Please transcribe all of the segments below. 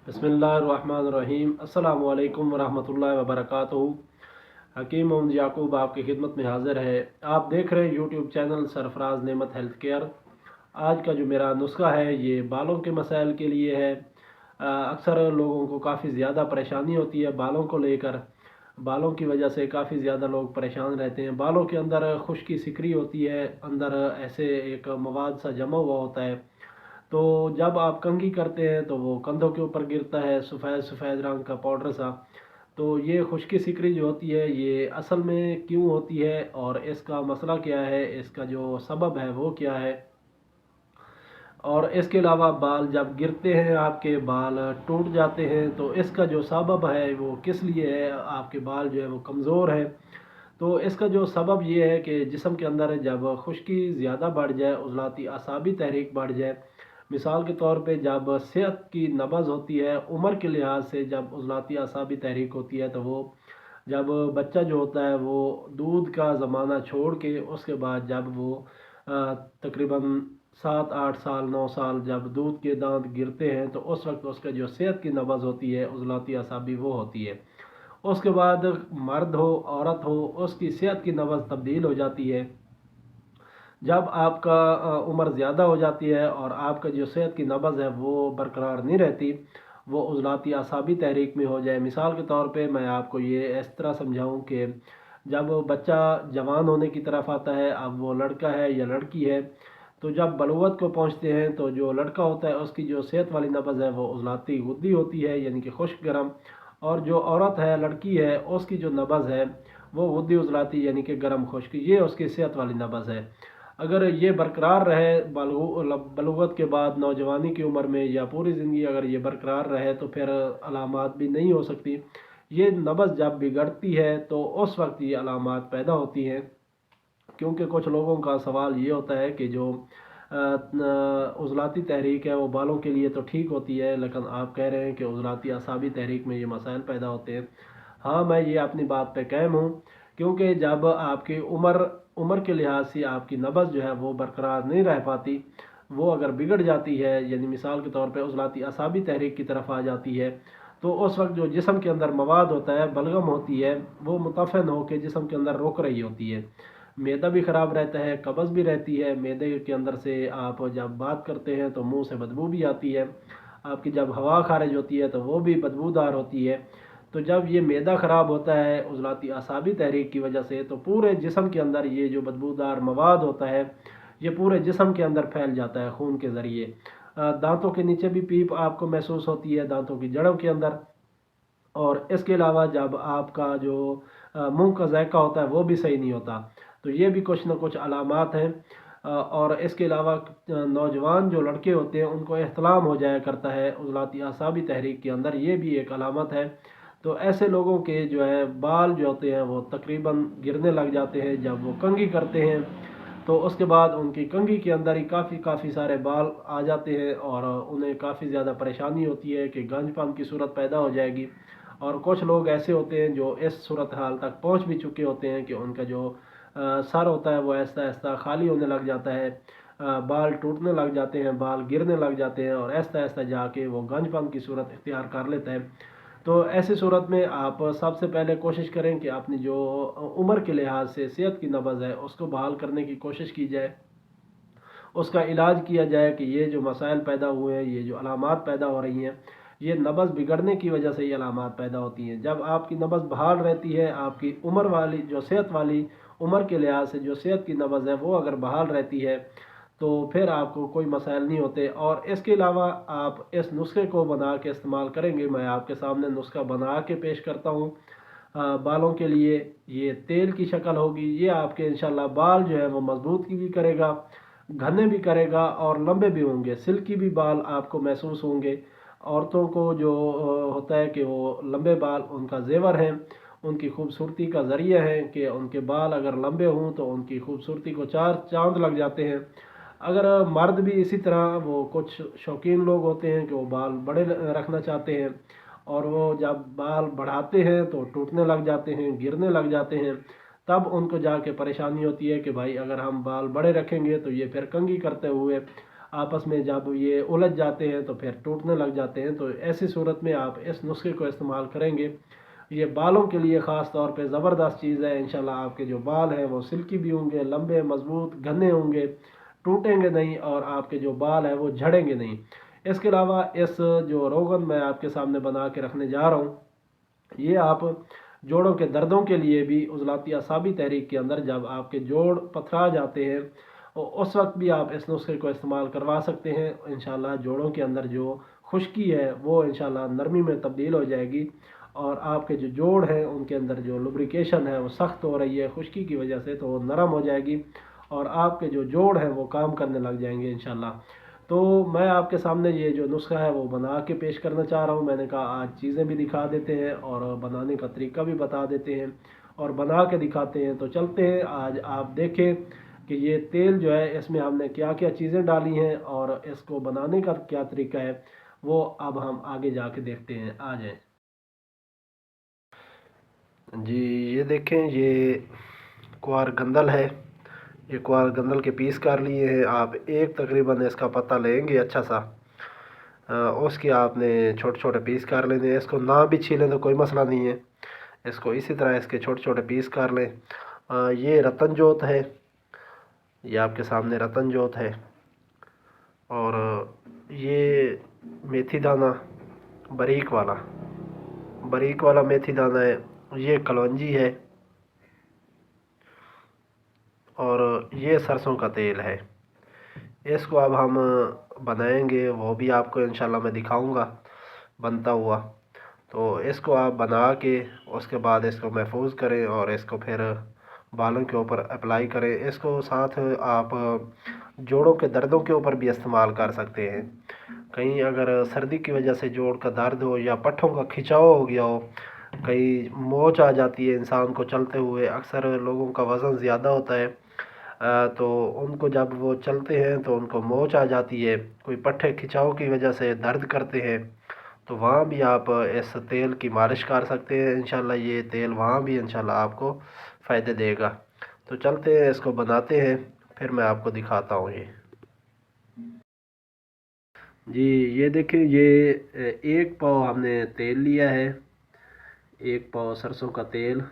बिस्मिल्लाहिर्रहमानिर्रहीम। अस्सलामु अलैकुम वरहमतुल्लाहि वबरकातुहू। हकीम मोहम्मद याकूब आपकी खिदमत में हाज़िर है। आप देख रहे हैं यूट्यूब चैनल सरफराज नेमत हेल्थ केयर। आज का जो मेरा नुस्खा है ये बालों के मसाइल के लिए है। अक्सर लोगों को काफ़ी ज़्यादा परेशानी होती है बालों को लेकर। बालों की वजह से काफ़ी ज़्यादा लोग परेशान रहते हैं। बालों के अंदर खुश्की सिकरी होती है, अंदर ऐसे एक मवाद सा जमा हुआ होता है। तो जब आप कंघी करते हैं तो वो कंधों के ऊपर गिरता है सफ़ेद सफ़ेद रंग का पाउडर सा। तो ये खुश्की सिकरी जो होती है ये असल में क्यों होती है और इसका मसला क्या है, इसका जो सबब है वो क्या है। और इसके अलावा बाल जब गिरते हैं, आपके बाल टूट जाते हैं, तो इसका जो सबब है वो किस लिए है, आपके बाल जो है वो कमज़ोर है। तो इसका जो सबब ये है कि जिस्म के अंदर जब खुश्की ज़्यादा बढ़ जाए, उज़लाती असाबी तहरीक बढ़ जाए। मिसाल के तौर पे जब सेहत की नब्ज़ होती है, उम्र के लिहाज से जब उज़लाती असाबी तहरीक होती है, तो वो जब बच्चा जो होता है वो दूध का ज़माना छोड़ के उसके बाद जब वो तकरीबन 7 8 साल 9 साल जब दूध के दांत गिरते हैं, तो उस वक्त उसका जो सेहत की नब्ज़ होती है, उज़लाती असाबी वो होती है। उसके बाद मर्द हो औरत हो, उसकी सेहत की नब्ज़ तब्दील हो जाती है। जब आपका उम्र ज़्यादा हो जाती है और आपका जो सेहत की नब्ज़ है वो बरकरार नहीं रहती, वो उज़लाती असाबी तहरीक में हो जाए। मिसाल के तौर पे मैं आपको ये इस तरह समझाऊँ कि जब बच्चा जवान होने की तरफ आता है, अब वो लड़का है या लड़की है, तो जब बलूगत को पहुँचते हैं तो जो लड़का होता है उसकी जो सेहत वाली नब्ज़ है वो उज़लाती गुद्दी होती है, यानी कि खुश्क गर्म। और जो औरत है, लड़की है, उसकी जो नब्ज़ है वो गुद्दी उज़लाती यानी कि गर्म खुश्क, ये उसकी सेहत वाली नब्ज़ है। अगर ये बरकरार रहे बलूगत के बाद, नौजवानी की उम्र में या पूरी ज़िंदगी अगर ये बरकरार रहे, तो फिर अलामात भी नहीं हो सकती। ये नब्ज़ जब बिगड़ती है तो उस वक्त ये अलामात पैदा होती हैं। क्योंकि कुछ लोगों का सवाल ये होता है कि जो उज़लाती तहरीक है वो बालों के लिए तो ठीक होती है, लेकिन आप कह रहे हैं कि उज़लाती असाबी तहरीक में ये मसाइल पैदा होते हैं। हाँ, मैं ये अपनी बात पे कायम हूँ। क्योंकि जब आपकी उम्र उम्र के लिहाज से आपकी नब्ज़ जो है वो बरकरार नहीं रह पाती, वो अगर बिगड़ जाती है, यानी मिसाल के तौर पे उज़लाती असाबी तहरीक की तरफ आ जाती है, तो उस वक्त जो जिस्म के अंदर मवाद होता है, बलगम होती है, वो मुतफ़न होकर जिस्म के अंदर रुक रही होती है। मैदा भी ख़राब रहता है, कब्ज़ भी रहती है। मैदे के अंदर से आप जब बात करते हैं तो मुंह से बदबू भी आती है। आपकी जब हवा खारिज होती है तो वो भी बदबूदार होती है। तो जब ये मैदा ख़राब होता है उज़लाती असाबी तहरीक की वजह से, तो पूरे जिस्म के अंदर ये जो बदबूदार मवाद होता है ये पूरे जिस्म के अंदर फैल जाता है खून के ज़रिए। दांतों के नीचे भी पीप आपको महसूस होती है, दांतों की जड़ों के अंदर। और इसके अलावा जब आपका जो मुंह का जायका होता है वो भी सही नहीं होता। तो ये भी कुछ ना कुछ अलामात हैं। और इसके अलावा नौजवान जो लड़के होते हैं उनको एहतलाम हो जाया करता है उज़लाती असाबी तहरीक के अंदर, ये भी एक अलामत है। तो ऐसे लोगों के जो है बाल जो होते हैं वो तकरीबन गिरने लग जाते हैं जब वो कंघी करते हैं। तो उसके बाद उनकी कंघी के अंदर ही काफ़ी सारे बाल आ जाते हैं और उन्हें काफ़ी ज़्यादा परेशानी होती है कि गंजपन की सूरत पैदा हो जाएगी। और कुछ लोग ऐसे होते हैं जो इस सूरत हाल तक पहुंच भी चुके होते हैं कि उनका जो सर होता है वो ऐसा ऐसा खाली होने लग जाता है। बाल टूटने लग जाते हैं, बाल गिरने लग जाते हैं और ऐसा ऐसा जाके वो गंजपन की सूरत इख्तियार कर लेता है। तो ऐसी सूरत में आप सबसे पहले कोशिश करें कि अपनी जो उम्र के लिहाज से सेहत की नब्ज़ है उसको बहाल करने की कोशिश की जाए, उसका इलाज किया जाए कि ये जो मसाइल पैदा हुए हैं, ये जो अलामात पैदा हो रही हैं, ये नब्ज़ बिगड़ने की वजह से ये अलामात पैदा होती हैं। जब आपकी नब्ज़ बहाल रहती है, आपकी उम्र वाली जो सेहत वाली उम्र के लिहाज से जो सेहत की नब्ज़ है वो अगर बहाल रहती है, तो फिर आपको कोई मसाइल नहीं होते। और इसके अलावा आप इस नुस्खे को बना के इस्तेमाल करेंगे, मैं आपके सामने नुस्खा बना के पेश करता हूँ। बालों के लिए ये तेल की शक्ल होगी, ये आपके इंशाल्लाह बाल जो है वो मजबूत की भी करेगा, घने भी करेगा और लंबे भी होंगे, सिल्की भी बाल आपको महसूस होंगे। औरतों को जो होता है कि वो लंबे बाल उनका जेवर हैं, उनकी खूबसूरती का ज़रिया है कि उनके बाल अगर लंबे हों तो उनकी खूबसूरती को चार चांद लग जाते हैं। अगर मर्द भी इसी तरह, वो कुछ शौकीन लोग होते हैं कि वो बाल बड़े रखना चाहते हैं और वो जब बाल बढ़ाते हैं तो टूटने लग जाते हैं, गिरने लग जाते हैं। तब उनको जाके परेशानी होती है कि भाई अगर हम बाल बड़े रखेंगे तो ये फिर कंघी करते हुए आपस में जब ये उलझ जाते हैं तो फिर टूटने लग जाते हैं। तो ऐसी सूरत में आप इस नुस्खे को इस्तेमाल करेंगे, ये बालों के लिए ख़ास तौर पे ज़बरदस्त चीज़ है। इंशाल्लाह आपके जो बाल हैं वो सिल्की भी होंगे, लंबे मज़बूत घने होंगे, टूटेंगे नहीं और आपके जो बाल हैं वो झड़ेंगे नहीं। इसके अलावा इस जो रोगन मैं आपके सामने बना के रखने जा रहा हूँ, ये आप जोड़ों के दर्दों के लिए भी उज़लाती असाबी तहरीक के अंदर जब आपके जोड़ पथरा जाते हैं तो उस वक्त भी आप इस नुस्खे को इस्तेमाल करवा सकते हैं। इंशाल्लाह जोड़ों के अंदर जो खुश्की है वो इंशाल्लाह नरमी में तब्दील हो जाएगी और आपके जो जोड़ हैं उनके अंदर जो लुब्रिकेशन है वो सख्त हो रही है खुश्की की वजह से, तो वो नरम हो जाएगी और आपके जो जोड़ हैं वो काम करने लग जाएंगे इंशाल्लाह। तो मैं आपके सामने ये जो नुस्खा है वो बना के पेश करना चाह रहा हूँ। मैंने कहा आज चीज़ें भी दिखा देते हैं और बनाने का तरीका भी बता देते हैं और बना के दिखाते हैं। तो चलते हैं, आज आप देखें कि ये तेल जो है इसमें हमने क्या क्या चीज़ें डाली हैं और इसको बनाने का क्या तरीका है, वो अब हम आगे जाके देखते हैं। आ जाएँ जी। ये देखें, ये क्वार गंदल है, ये क्वार गंदल के पीस कर लिए हैं। आप एक तकरीबन इसका पत्ता लेंगे अच्छा सा, उसके आपने छोटे छोटे पीस कर लेने हैं। इसको ना भी छीलें तो कोई मसला नहीं है, इसको इसी तरह इसके छोटे छोटे पीस कर लें। ये रतन जोत है, ये आपके सामने रतन जोत है। और ये मेथी दाना बारीक वाला मेथी दाना है। ये कलौंजी है और ये सरसों का तेल है। इसको अब हम बनाएंगे, वो भी आपको इंशाल्लाह मैं दिखाऊंगा बनता हुआ। तो इसको आप बना के उसके बाद इसको महफूज करें और इसको फिर बालों के ऊपर अप्लाई करें। इसको साथ आप जोड़ों के दर्दों के ऊपर भी इस्तेमाल कर सकते हैं। कहीं अगर सर्दी की वजह से जोड़ का दर्द हो या पट्ठों का खिंचाव हो गया हो, कहीं मोच आ जाती है इंसान को चलते हुए, अक्सर लोगों का वज़न ज़्यादा होता है तो उनको जब वो चलते हैं तो उनको मोच आ जाती है, कोई पट्ठे खिंचाव की वजह से दर्द करते हैं, तो वहाँ भी आप इस तेल की मालिश कर सकते हैं। इंशाल्लाह ये तेल वहाँ भी इंशाल्लाह आपको फ़ायदे देगा। तो चलते हैं, इसको बनाते हैं, फिर मैं आपको दिखाता हूँ। ये जी, ये देखिए, ये एक पाव हमने तेल लिया है, एक पाव सरसों का तेल।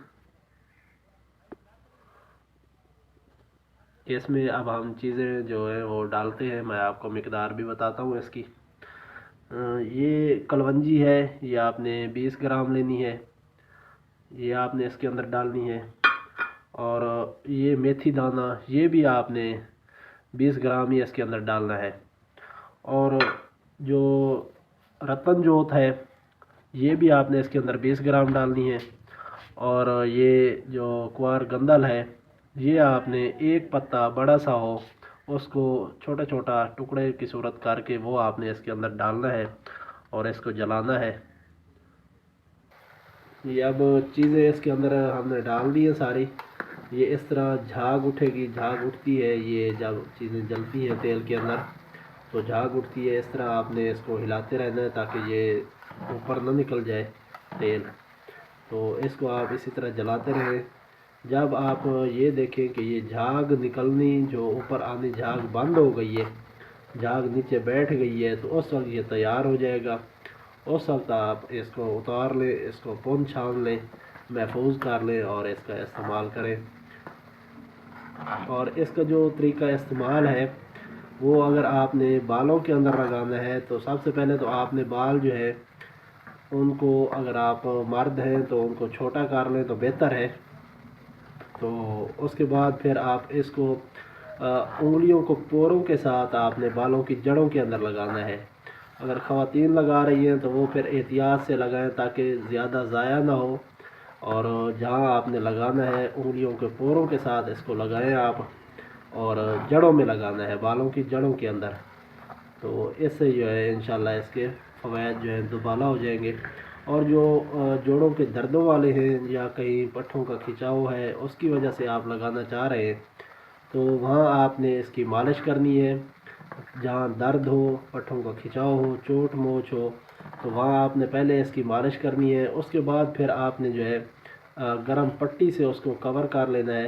इसमें अब हम चीज़ें जो है वो डालते हैं, मैं आपको मिकदार भी बताता हूँ इसकी। ये कलवंजी है, ये आपने 20 ग्राम लेनी है, ये आपने इसके अंदर डालनी है। और ये मेथी दाना, ये भी आपने 20 ग्राम ही इसके अंदर डालना है। और जो रतन जोत है, ये भी आपने इसके अंदर 20 ग्राम डालनी है। और ये जो क्वार गंदल है, ये आपने एक पत्ता बड़ा सा हो उसको छोटा छोटा टुकड़े की सूरत करके वो आपने इसके अंदर डालना है और इसको जलाना है। ये अब चीज़ें इसके अंदर हमने डाल दी है सारी। ये इस तरह झाग उठेगी, झाग उठती है, ये जब चीज़ें जलती हैं तेल के अंदर तो झाग उठती है। इस तरह आपने इसको हिलाते रहना है ताकि ये ऊपर ना निकल जाए तेल। तो इसको आप इसी तरह जलाते रहें। जब आप ये देखें कि ये झाग निकलनी जो ऊपर आनी झाग बंद हो गई है, झाग नीचे बैठ गई है, तो उस वक्त ये तैयार हो जाएगा। उस वक्त आप इसको उतार लें, इसको पुन छान लें, महफूज कर लें और इसका इस्तेमाल करें। और इसका जो तरीका इस्तेमाल है वो अगर आपने बालों के अंदर लगाना है तो सबसे पहले तो आपने बाल जो है उनको, अगर आप मर्द हैं तो उनको छोटा कर लें तो बेहतर है। तो उसके बाद फिर आप इसको उंगलियों को पोरों के साथ आपने बालों की जड़ों के अंदर लगाना है। अगर ख़वातीन लगा रही हैं तो वो फिर एहतियात से लगाएं ताकि ज़्यादा ज़ाया ना हो। और जहाँ आपने लगाना है उंगलियों के पोरों के साथ इसको लगाएं आप, और जड़ों में लगाना है, बालों की जड़ों के अंदर। तो इससे जो है इंशाल्लाह इसके फ़वाइद जो हैं दुबाला हो जाएंगे। और जो जोड़ों के दर्दों वाले हैं या कहीं पट्ठों का खिंचाव है उसकी वजह से आप लगाना चाह रहे हैं तो वहाँ आपने इसकी मालिश करनी है। जहाँ दर्द हो, पट्ठों का खिंचाव हो, चोट मोच हो, तो वहाँ आपने पहले इसकी मालिश करनी है। उसके बाद फिर आपने जो है गर्म पट्टी से उसको कवर कर लेना है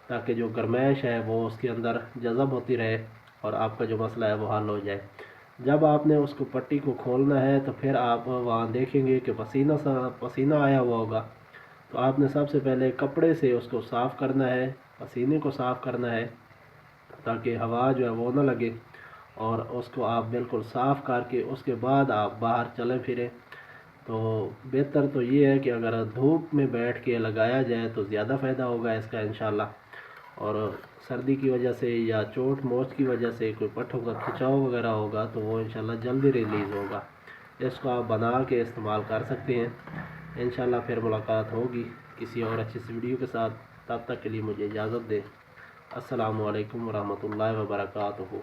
ताकि जो गर्माइश है वो उसके अंदर जज़ब होती रहे اور آپ کا جو مسئلہ ہے وہ حل ہو جائے۔ جب آپ نے اس کو پٹی کو کھولنا ہے تو پھر آپ وہاں دیکھیں گے کہ پسینہ آیا ہوا ہوگا، تو آپ نے سب سے پہلے کپڑے سے اس کو صاف کرنا ہے، پسینے کو صاف کرنا ہے تاکہ ہوا جو ہے وہ نہ لگے، اور اس کو آپ بالکل صاف کر کے اس کے بعد آپ باہر چلیں پھریں۔ تو بہتر تو یہ ہے کہ اگر دھوپ میں بیٹھ کے لگایا جائے تو زیادہ فائدہ ہوگا اس کا انشاءاللہ، اور سردی کی وجہ سے یا چوٹ موچ کی وجہ سے کوئی پٹھوں کا کھچاؤ وغیرہ ہوگا تو وہ انشاءاللہ جلدی ریلیز ہوگا۔ اس کو آپ بنا کے استعمال کر سکتے ہیں۔ انشاءاللہ پھر ملاقات ہوگی کسی اور اچھی سی ویڈیو کے ساتھ، تب تک کے لیے مجھے اجازت دیں۔ السلام علیکم ورحمۃ اللہ وبرکاتہ۔